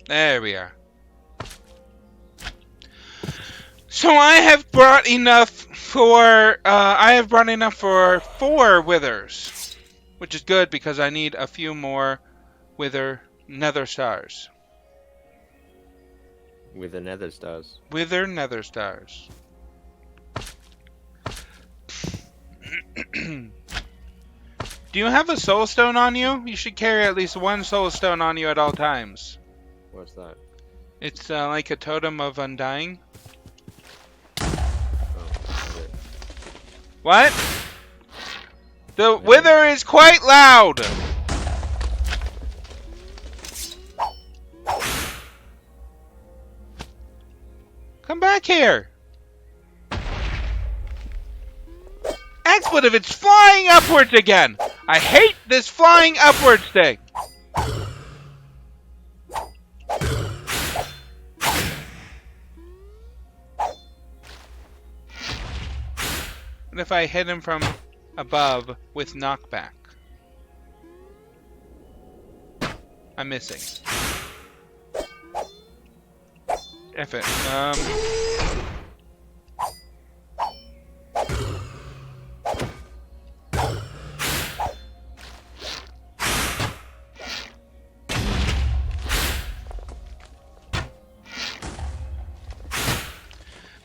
There we are. So I have brought enough for 4 withers, which is good because I need a few more nether stars. Wither nether stars. Wither nether stars. Do you have a soul stone on you? You should carry at least 1 soul stone on you at all times. What's that? It's like a totem of undying. Oh, okay. What? The wither is quite loud! Come back here! Expletive, it's flying upwards again! I hate this flying upwards thing! What if I hit him from above with knockback? I'm missing. F it.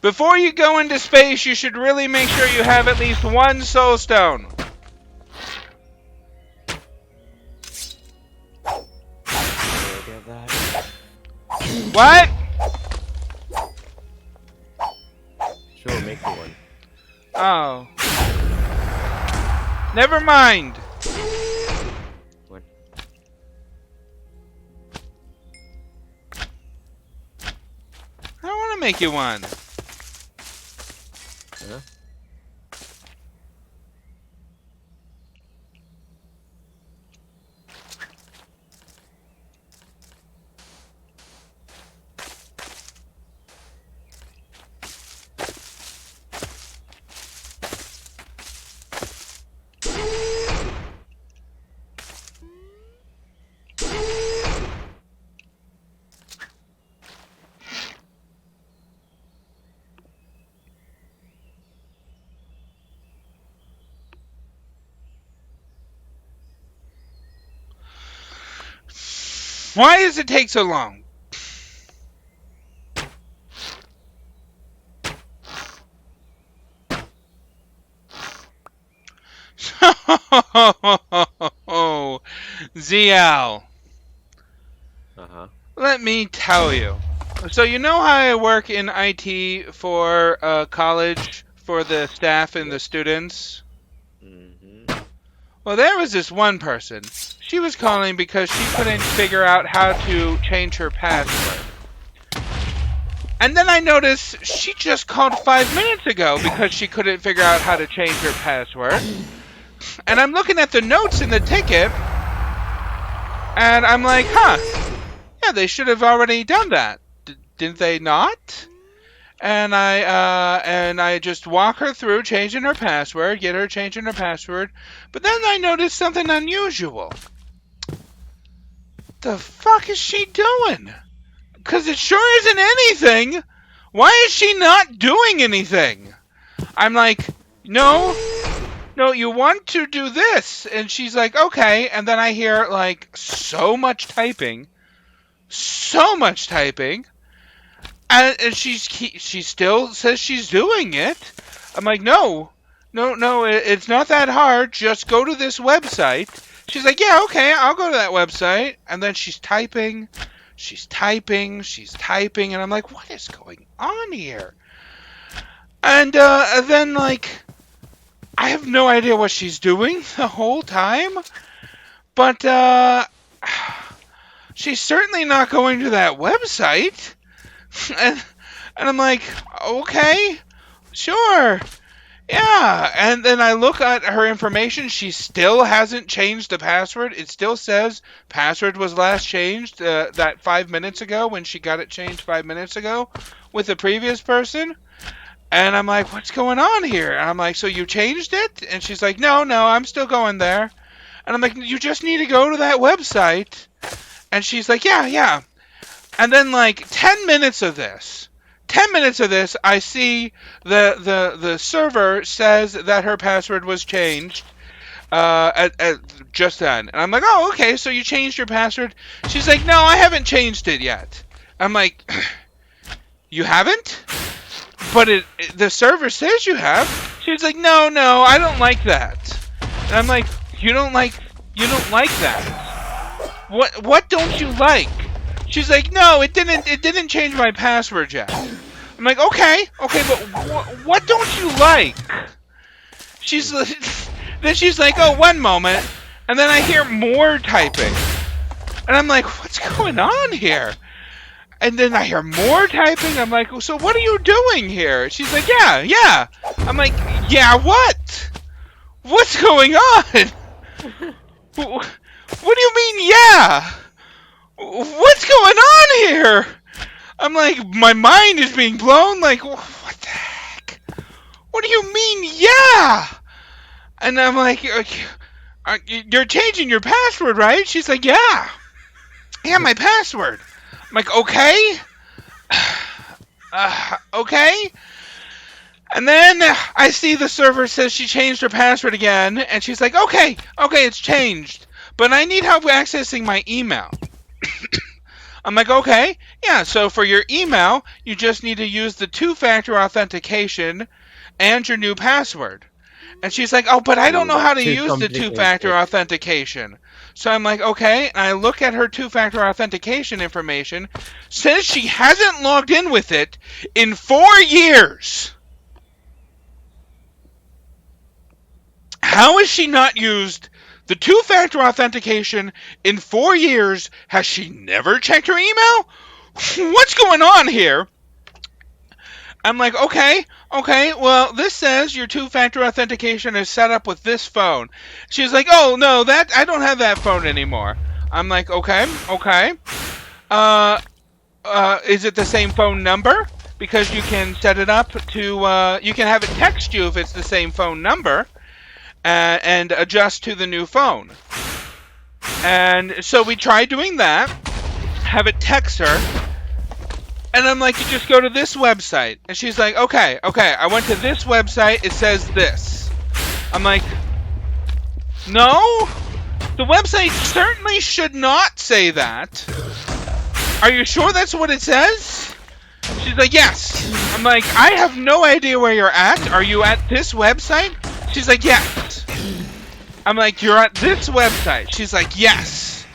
Before you go into space, you should really make sure you have at least 1 soul stone. What? Sure, make me one. Oh. Never mind. What? I don't want to make you one. Huh? Why does it take so long? ZL. Uh-huh. Let me tell you. So you know how I work in IT for college for the staff and the students? Mm-hmm. Well, there was this one person. She was calling because she couldn't figure out how to change her password. And then I noticed she just called 5 minutes ago because she couldn't figure out how to change her password. And I'm looking at the notes in the ticket, and I'm like, huh, yeah, they should have already done that. Didn't they not? And I just walk her through changing her password, get her changing her password, but then I noticed something unusual. The fuck is she doing? Because it sure isn't anything. Why is she not doing anything? I'm like, no, you want to do this. And she's like, okay. And then I hear, like, so much typing. And she still says she's doing it. I'm like, no, it's not that hard. Just go to this website. She's like, yeah, okay, I'll go to that website. And then she's typing, and I'm like, what is going on here? And then, like, I have no idea what she's doing the whole time. But she's certainly not going to that website. And I'm like, okay, sure. Yeah, and then I look at her information. She still hasn't changed the password. It still says password was last changed that 5 minutes ago when she got it changed 5 minutes ago with the previous person. And I'm like, what's going on here? And I'm like, so you changed it? And she's like, no, I'm still going there. And I'm like, you just need to go to that website. And she's like, yeah. And then like 10 minutes of this. 10 minutes of this, I see the server says that her password was changed at just then. And I'm like, oh, okay, so you changed your password? She's like, no, I haven't changed it yet. I'm like, you haven't? But the server says you have. She's like, no, I don't like that. And I'm like, you don't like that? What don't you like? She's like, no, it didn't change my password yet. I'm like, okay, but what don't you like? Then she's like, oh, one moment, and then I hear more typing, and I'm like, what's going on here? And then I hear more typing. I'm like, so what are you doing here? She's like, yeah. I'm like, yeah, what? What's going on? What do you mean, yeah? What's going on here? I'm like, my mind is being blown. Like, what the heck? What do you mean, yeah? And I'm like, you're changing your password, right? She's like, yeah, my password. I'm like, okay. Okay. And then I see the server says she changed her password again, and she's like, okay, it's changed, but I need help accessing my email. I'm like, okay, yeah, so for your email, you just need to use the two-factor authentication and your new password. And she's like, oh, but I don't know how to use the two-factor authentication. So I'm like, okay, and I look at her two-factor authentication information, says she hasn't logged in with it in 4 years. How has she not used the two-factor authentication in 4 years? Has she never checked her email? What's going on here? I'm like, okay, well, this says your two-factor authentication is set up with this phone. She's like, oh, no, I don't have that phone anymore. I'm like, okay. Is it the same phone number? Because you can set it up to, you can have it text you if it's the same phone number. And adjust to the new phone. And so we tried doing that, have it text her, and I'm like, you just go to this website. And she's like, okay, I went to this website, it says this. I'm like, no, the website certainly should not say that. Are you sure that's what it says? She's like, yes. I'm like, I have no idea where you're at. Are you at this website? She's like, yes. I'm like, you're at this website. She's like, yes.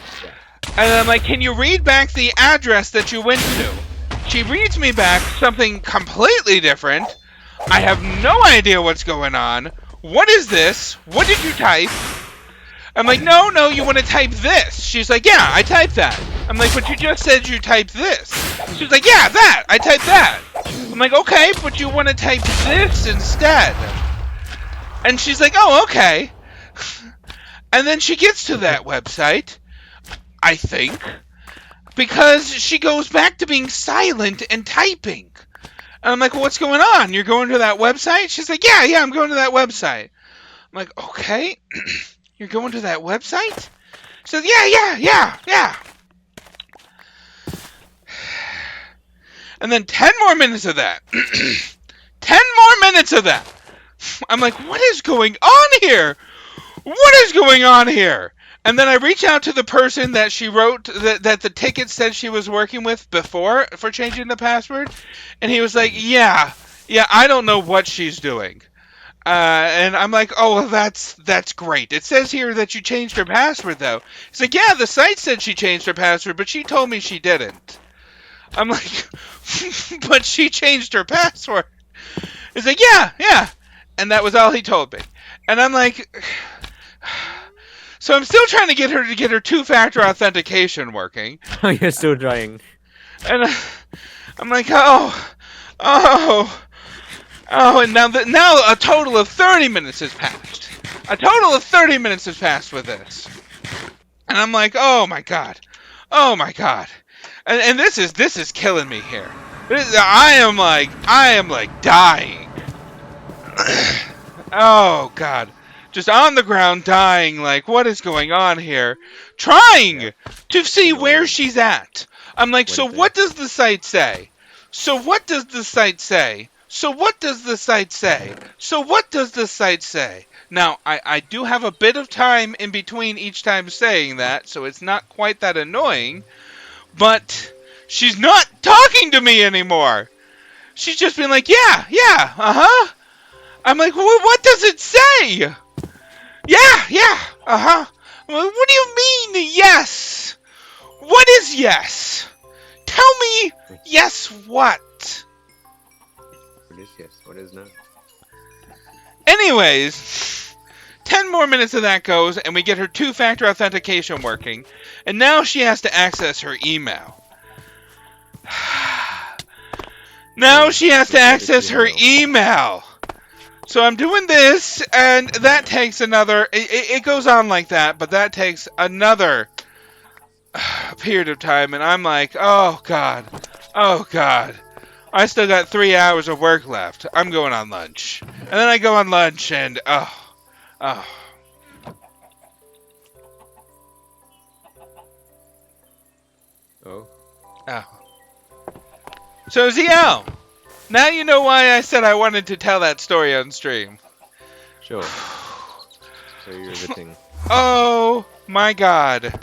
And I'm like, can you read back the address that you went to? She reads me back something completely different. I have no idea what's going on. What is this? What did you type? I'm like, no, you want to type this. She's like, yeah, I typed that. I'm like, but you just said you typed this. She's like, yeah, that. I typed that. I'm like, okay, but you want to type this instead. And she's like, oh, okay. And then she gets to that website, I think, because she goes back to being silent and typing. And I'm like, well, what's going on? You're going to that website? She's like, yeah, I'm going to that website. I'm like, okay, you're going to that website? She says, yeah. And then 10 more minutes of that. 10 more minutes of that. I'm like, what is going on here? What is going on here? And then I reach out to the person that she wrote that the ticket said she was working with before for changing the password, and he was like, yeah, I don't know what she's doing. And I'm like, oh, well, that's great. It says here that you changed her password, though. He's like, yeah, the site said she changed her password, but she told me she didn't. I'm like, but she changed her password. He's like, yeah. And that was all he told me. And I'm like, so I'm still trying to get her two-factor authentication working. Oh, you're still trying. And I'm like, oh, and now a total of 30 minutes has passed. A total of 30 minutes has passed with this. And I'm like, oh my god. And this is killing me here. I am like dying. Oh god. Just on the ground dying, like, what is going on here? Trying to see where she's at. I'm like, so Wednesday. what does the site say? So what does the site say? So what does the site say? So what does the site say? Now, I do have a bit of time in between each time saying that, so it's not quite that annoying, but she's not talking to me anymore. She's just been like, yeah, uh-huh. I'm like, well, what does it say? Yeah, uh-huh. Well, what do you mean, yes? What is yes? Tell me, yes, what? What is yes? What is no? Anyways, 10 more minutes of that goes, and we get her two-factor authentication working, and now she has to access her email. Now she has to access her email. So I'm doing this, and that takes another... It goes on like that, but that takes another period of time, and I'm like, oh, God. Oh, God. I still got 3 hours of work left. I'm going on lunch. And then I go on lunch, and... Oh. Oh. Oh. So, ZL, now you know why I said I wanted to tell that story on stream. Sure. So you're riveting. Oh, my God.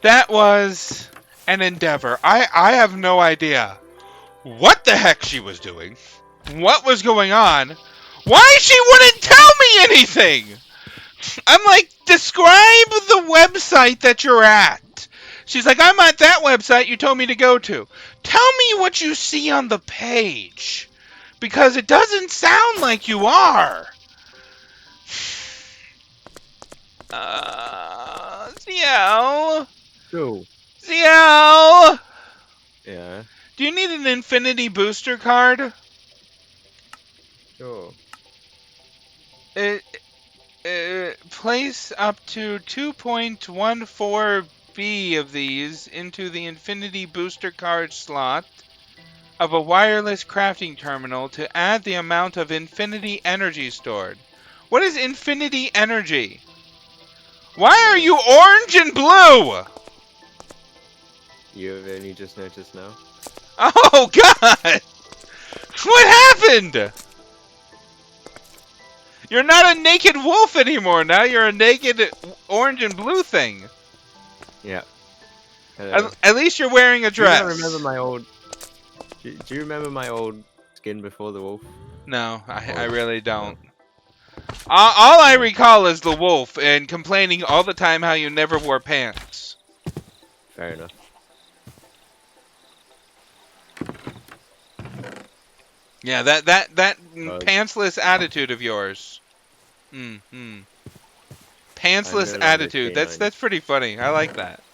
That was an endeavor. I have no idea what the heck she was doing, what was going on, why she wouldn't tell me anything. I'm like, describe the website that you're at. She's like, I'm at that website you told me to go to. Tell me what you see on the page, because it doesn't sound like you are. Ciel? Go. Ciel? Yeah. Do you need an Infinity Booster card? Sure. Place up to 2.14B of these into the Infinity Booster card slot of a wireless crafting terminal to add the amount of Infinity Energy stored. What is Infinity Energy? Why are you orange and blue? You have only just noticed now? Oh, God! What happened? You're not a naked wolf anymore. Now you're a naked orange and blue thing. Yeah. Hello. At least you're wearing a dress. Do you remember my old... Do you remember my old skin before the wolf? No, I really don't. All I recall is the wolf and complaining all the time how you never wore pants. Fair enough. Yeah, that pantsless attitude of yours. Pantsless attitude. That's pretty funny. I like that.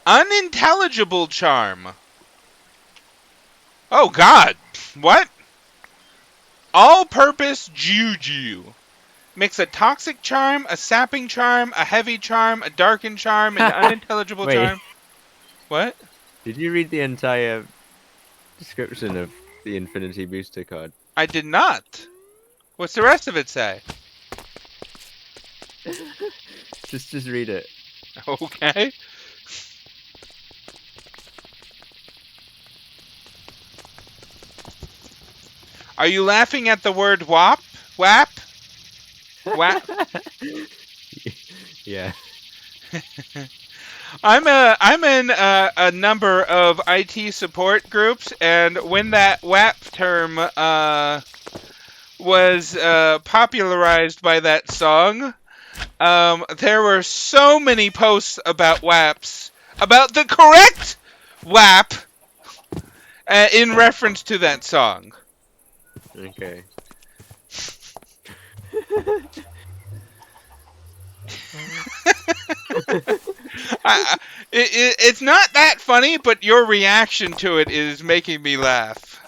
Unintelligible charm. Oh, God. What? All-purpose juju. Mix a toxic charm, a sapping charm, a heavy charm, a darkened charm, and an unintelligible charm. What? Did you read the entire description of the Infinity Booster card? I did not. What's the rest of it say? Just read it. Okay. Are you laughing at the word WAP? WAP? WAP? Yeah. I'm in a number of IT support groups, and when that WAP term was popularized by that song, there were so many posts about WAPs, about the correct WAP, in reference to that song. Okay. It's not that funny, but your reaction to it is making me laugh.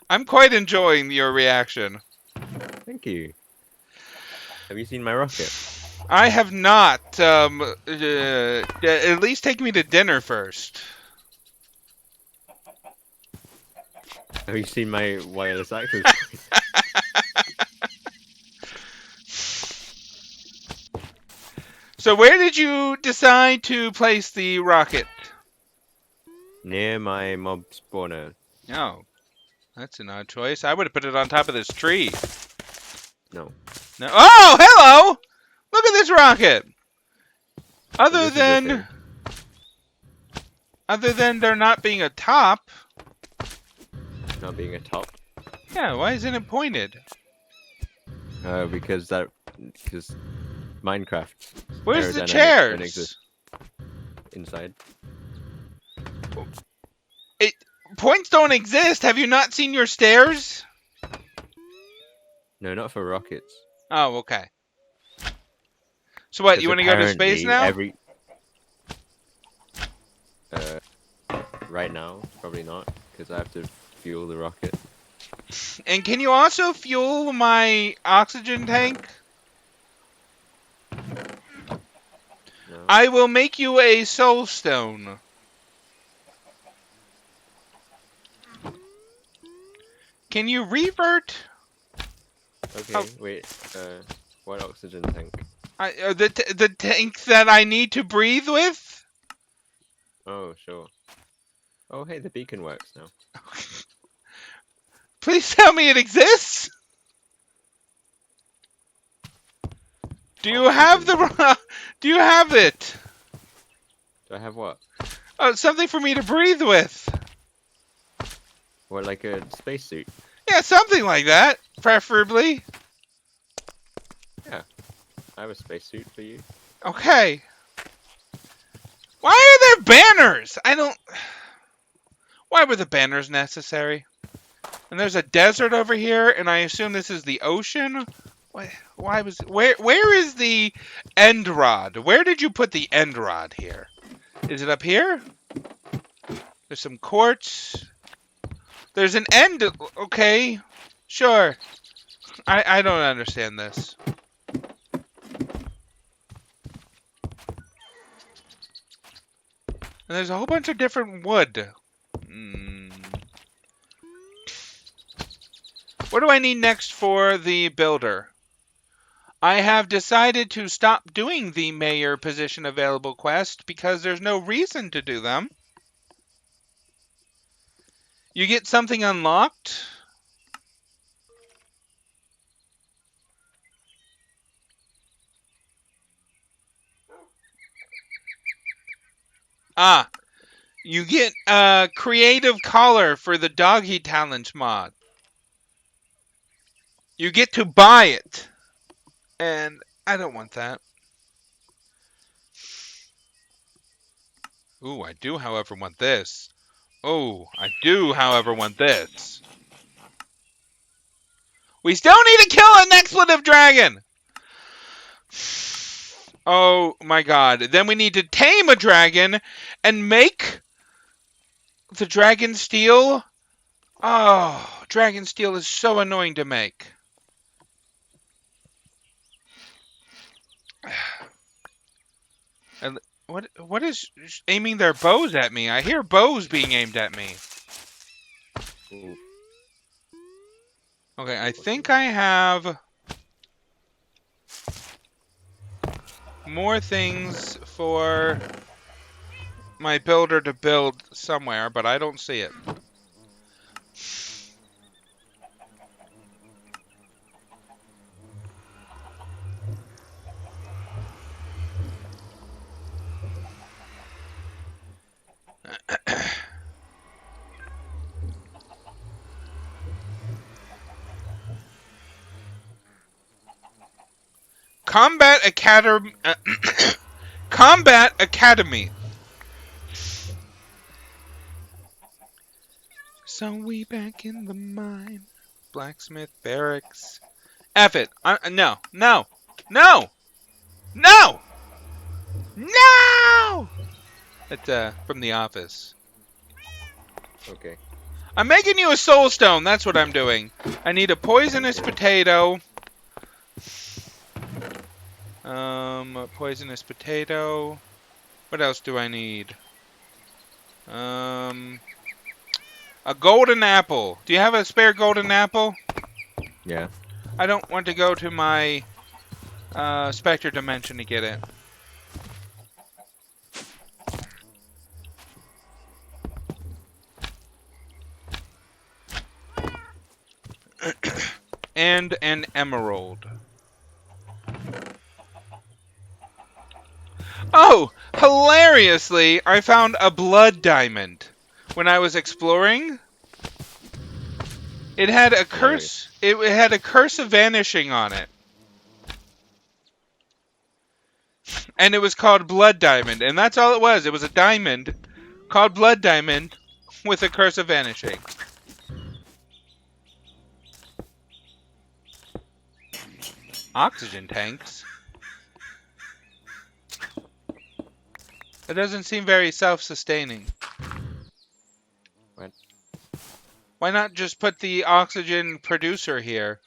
I'm quite enjoying your reaction. Thank you. Have you seen my rocket? I have not. At least take me to dinner first. Have you seen my wireless access point? So where did you decide to place the rocket? Near my mob spawner. Oh, that's an odd choice. I would have put it on top of this tree. No. No. Oh, hello! Look at this rocket. So this is the thing. Other than there not being a top. Not being a top. Yeah, why isn't it pointed? Because Minecraft. Where's the aerodynamics don't chairs? exist inside. Points don't exist. Have you not seen your stairs? No, not for rockets. Oh, okay. So what? 'Cause You want to go to space apparently now? Right now, probably not, because I have to fuel the rocket. And can you also fuel my oxygen tank? No. I will make you a soul stone. Can you revert? Okay, Oh. wait. What oxygen tank? The tank that I need to breathe with? Oh, sure. Oh, hey, the beacon works now. Please tell me it exists. Do you have the? Do you have it? Do I have what? Something for me to breathe with. What, like a spacesuit? Yeah, something like that, preferably. Yeah, I have a spacesuit for you. Okay. Why are there banners? I don't. Why were the banners necessary? And there's a desert over here, and I assume this is the ocean. Why was where is the end rod? Where did you put the end rod here? Is it up here? There's some quartz. There's an end. Okay, sure. I don't understand this. And there's a whole bunch of different wood. What do I need next for the builder? I have decided to stop doing the mayor position available quest because there's no reason to do them. You get something unlocked. Ah, you get a creative collar for the doggy talent mod. You get to buy it. And I don't want that. Ooh, I do, however, want this. Oh, I do, however, want this. We still need to kill an expletive dragon! Oh my god. Then we need to tame a dragon and make the dragon steel. Oh, dragon steel is so annoying to make. And what is aiming their bows at me? I hear bows being aimed at me. Ooh. Okay, I think I have more things for my builder to build somewhere, but I don't see it. Combat Academy. Combat Academy. So we back in the mine. Blacksmith barracks. F it. No. No. No. No. No. That's from The Office. Okay. I'm making you a soul stone. That's what I'm doing. I need a poisonous potato. Poisonous potato. What else do I need? A golden apple. Do you have a spare golden apple? Yeah. I don't want to go to my Spectre dimension to get it. And an emerald. Oh, hilariously, I found a blood diamond when I was exploring. It had a Hilarious. curse. It had a curse of vanishing on it, and it was called blood diamond, and that's all it was. It was a diamond called blood diamond with a curse of vanishing. Oxygen tanks. It doesn't seem very self-sustaining. What? Why not just put the oxygen producer here?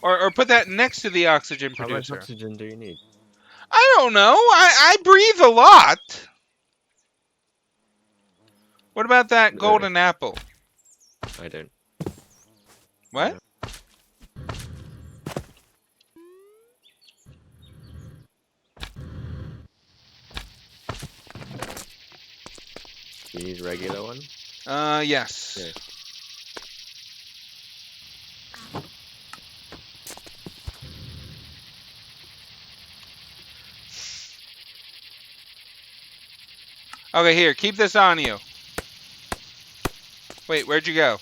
Or put that next to the oxygen How much producer. oxygen do you need? I don't know. I breathe a lot. What about that Really? golden apple? I don't. What? No. Do you need a regular one? Yes. Okay. Okay, here, keep this on you. Wait, where'd you go?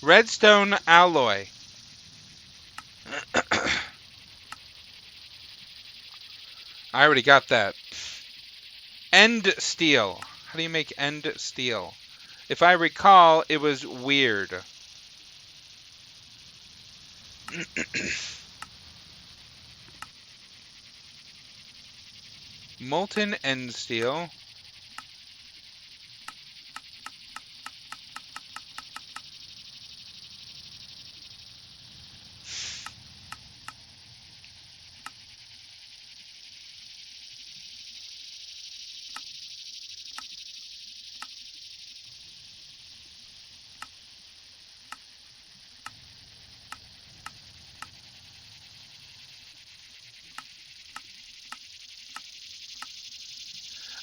Redstone alloy. I already got that. End steel. How do you make end steel? If I recall, it was weird. Molten end steel.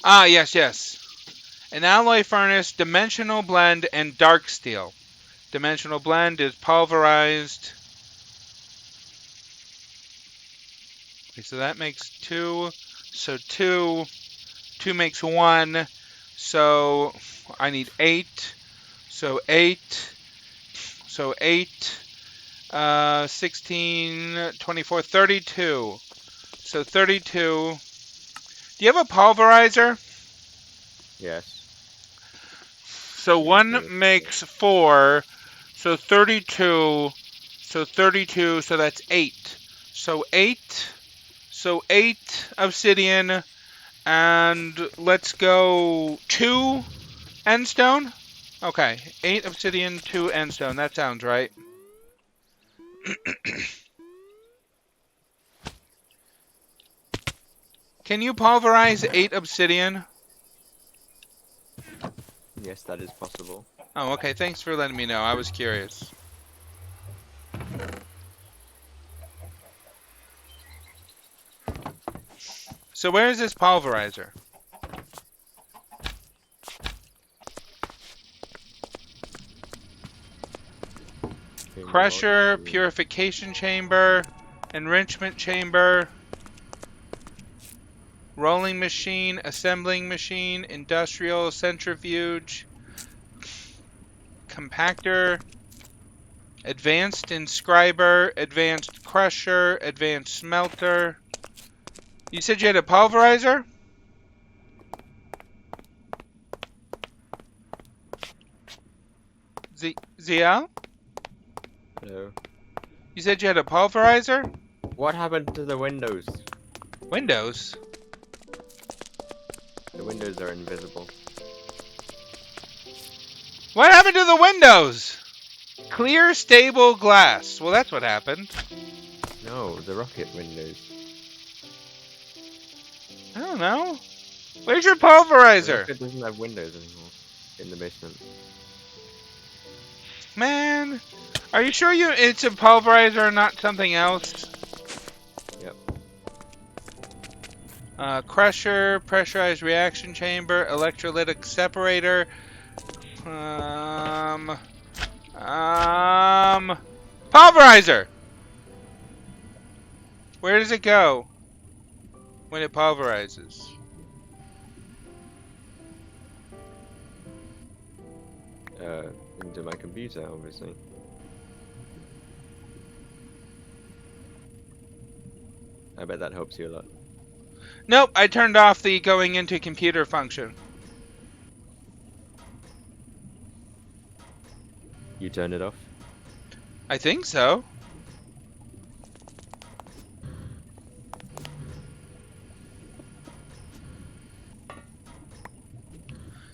Ah, yes, yes. An alloy furnace, dimensional blend, and dark steel. Dimensional blend is pulverized. Okay, so that makes 2. So 2. 2 makes 1. So I need 8. So 8. So 8. 16, 24, 32. So 32. Do you have a pulverizer? Yes. So Yes, 1 there is. makes 4. So 32. So 32. So that's 8. So 8. So 8 obsidian. And let's go 2 endstone. Okay. 8 obsidian, 2 endstone. That sounds right. Can you pulverize 8 obsidian? Yes, that is possible. Oh, okay. Thanks for letting me know. I was curious. So where is this pulverizer? Chamber log. Crusher, purification chamber, enrichment chamber, rolling machine, assembling machine, industrial centrifuge, compactor, advanced inscriber, advanced crusher, advanced smelter. You said you had a pulverizer? ZL? Hello. You said you had a pulverizer? What happened to the windows? Windows? The windows are invisible. What happened to the windows? Clear, stable glass. Well, that's what happened. No, the rocket windows. I don't know. Where's your The pulverizer? rocket doesn't have windows anymore in the basement. Man, are you sure it's a pulverizer and not something else? Yep. Crusher, pressurized reaction chamber, electrolytic separator. Pulverizer! Where does it go when it pulverizes? Into my computer, obviously. I bet that helps you a lot. Nope, I turned off the going into computer function. You turned it off? I think so.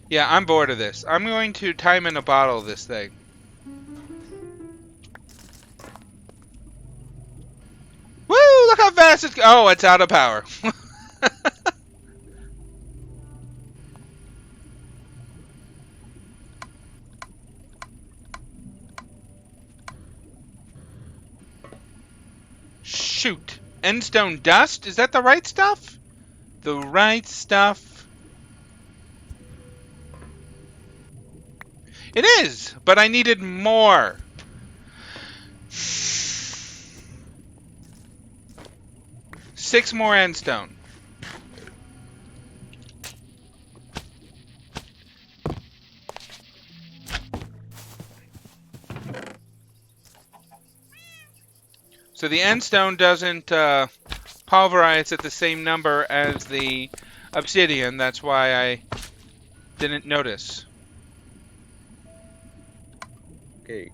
Yeah, I'm bored of this. I'm going to time in a bottle this thing. Woo! Look how fast it's... Oh, it's out of power. Shoot. Endstone dust? Is that the right stuff? The right stuff. It is, but I needed more. 6 more endstone. So the endstone doesn't pulverize at the same number as the obsidian. That's why I didn't notice. Okay.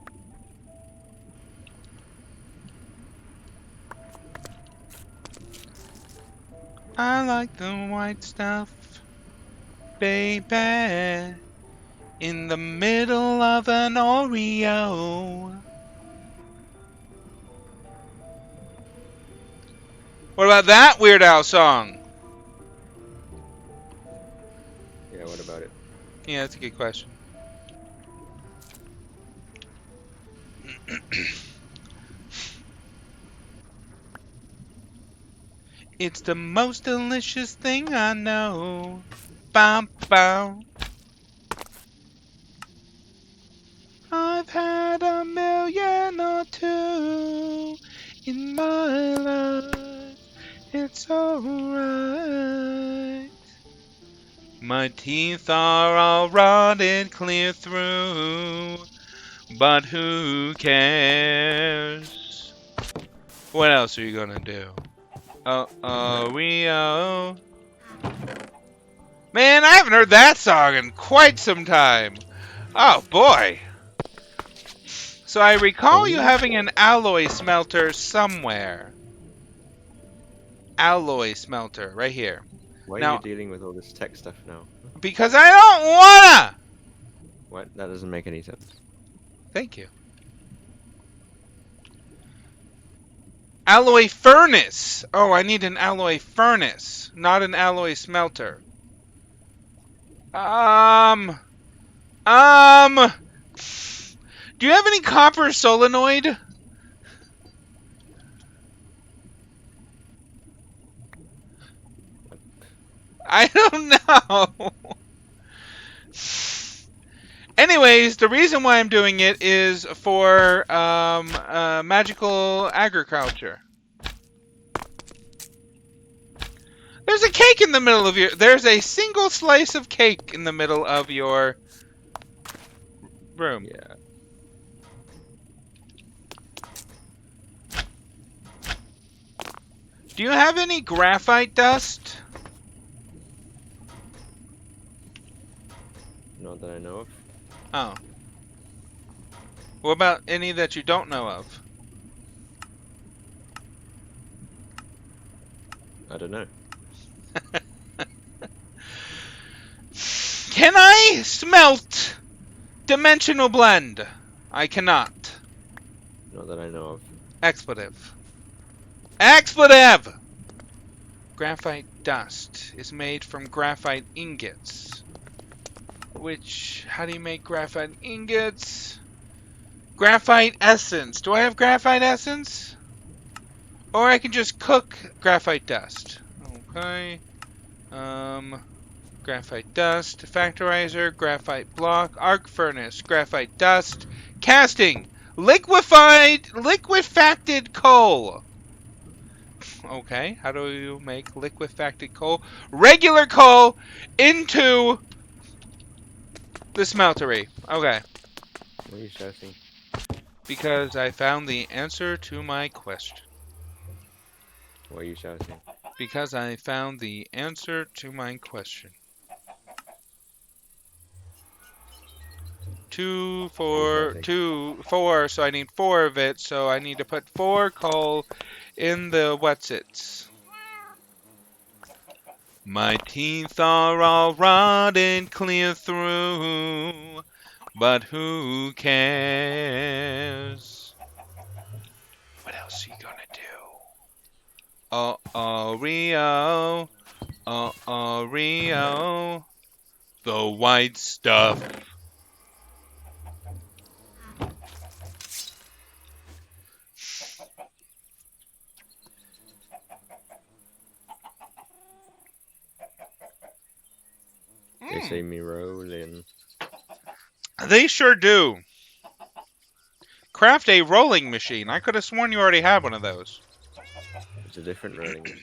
I like the white stuff, baby, in the middle of an Oreo. What about that Weird Al song? Yeah, what about it? Yeah, that's a good question. It's the most delicious thing I know. Bum, bum. I've had a million or two in my life. It's alright. My teeth are all rotted clear through, but who cares? What else are you gonna do? Oreo. Man, I haven't heard that song in quite some time. Oh boy. So I recall you having an alloy smelter somewhere. Alloy smelter, right here. Why are Now, you dealing with all this tech stuff now? because I don't wanna! What? That doesn't make any sense. Thank you. Alloy furnace! Oh, I need an alloy furnace, not an alloy smelter. Do you have any copper solenoid? I don't know. Anyways, the reason why I'm doing it is for magical agriculture. There's a cake in the middle of your... There's a single slice of cake in the middle of your room. Yeah. Do you have any graphite dust? Not that I know of. Oh. What about any that you don't know of? I don't know. Can I smelt dimensional blend? I cannot. Not that I know of. Expletive. Expletive! Graphite dust is made from graphite ingots. Which, how do you make graphite ingots? Graphite essence. Do I have graphite essence? Or I can just cook graphite dust. Okay. Graphite dust, factorizer, graphite block, arc furnace, graphite dust, casting, liquefacted coal. Okay, how do you make liquefacted coal? Regular coal into the smeltery. Okay, What are you shouting? because I found the answer to my question. What are you shouting? Because I found the answer to my question. What are you shouting? 4. So I need 4 of it. So I need to put 4 coal in the what's-its. My teeth are all rotted clear through, but who cares? What else are you gonna do? Rio, Rio, the white stuff. They see me rolling. They sure do. Craft a rolling machine. I could have sworn you already had one of those. It's a different rolling machine.